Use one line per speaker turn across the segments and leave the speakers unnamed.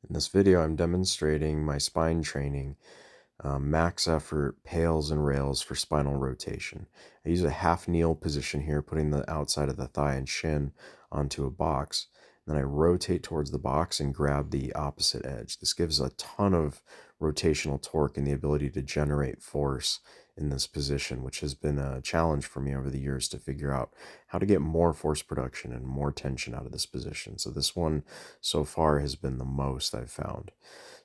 In this video, I'm demonstrating my spine training, max effort pails and rails for spinal rotation. I use a half kneel position here, putting the outside of the thigh and shin onto a box. Then I rotate towards the box and grab the opposite edge. This gives a ton of rotational torque and the ability to generate force in this position, which has been a challenge for me over the years to figure out how to get more force production and more tension out of this position. So this one so far has been the most I've found.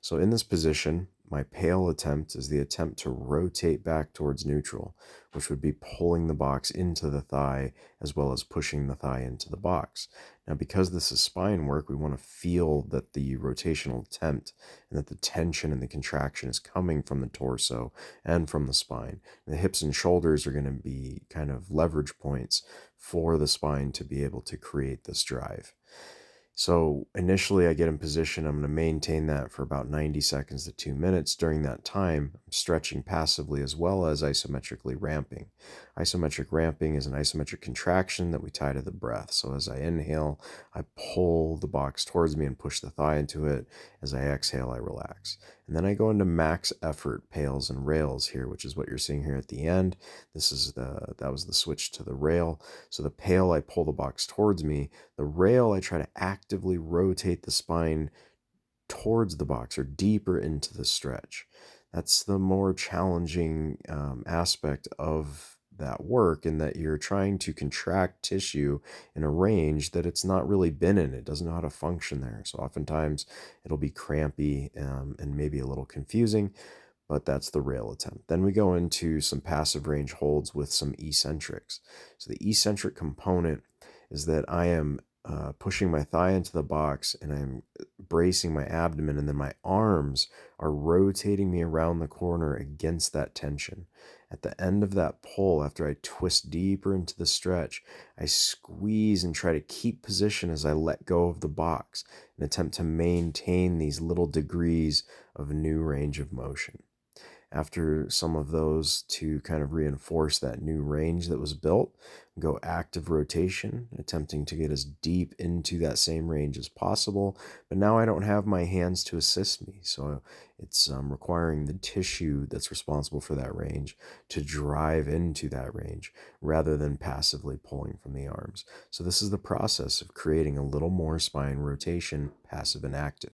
So in this position, my pail attempt is the attempt to rotate back towards neutral, which would be pulling the box into the thigh as well as pushing the thigh into the box. Now, because this is spine work, we want to feel that the rotational attempt and that the tension and the contraction is coming from the torso and from the spine. The hips and shoulders are going to be kind of leverage points for the spine to be able to create this drive. So initially I get in position, I'm going to maintain that for about 90 seconds to 2 minutes. During that time, I'm stretching passively as well as isometrically ramping. Isometric ramping is an isometric contraction that we tie to the breath. So as I inhale, I pull the box towards me and push the thigh into it. As I exhale, I relax. And then I go into max effort pails and rails here, which is what you're seeing here at the end. That was the switch to the rail. So the pail, I pull the box towards me. The rail, I try to actively rotate the spine towards the box or deeper into the stretch. That's the more challenging aspect of that work, in that you're trying to contract tissue in a range that it's not really been in. It doesn't know how to function there. So oftentimes it'll be crampy and maybe a little confusing, but that's the rail attempt. Then we go into some passive range holds with some eccentrics. So the eccentric component is that I am pushing my thigh into the box and I'm bracing my abdomen, and then my arms are rotating me around the corner against that tension. At the end of that pull, after I twist deeper into the stretch, I squeeze and try to keep position as I let go of the box and attempt to maintain these little degrees of new range of motion. After some of those, to kind of reinforce that new range that was built, go active rotation, attempting to get as deep into that same range as possible. But now I don't have my hands to assist me, so it's requiring the tissue that's responsible for that range to drive into that range rather than passively pulling from the arms. So this is the process of creating a little more spine rotation, passive and active.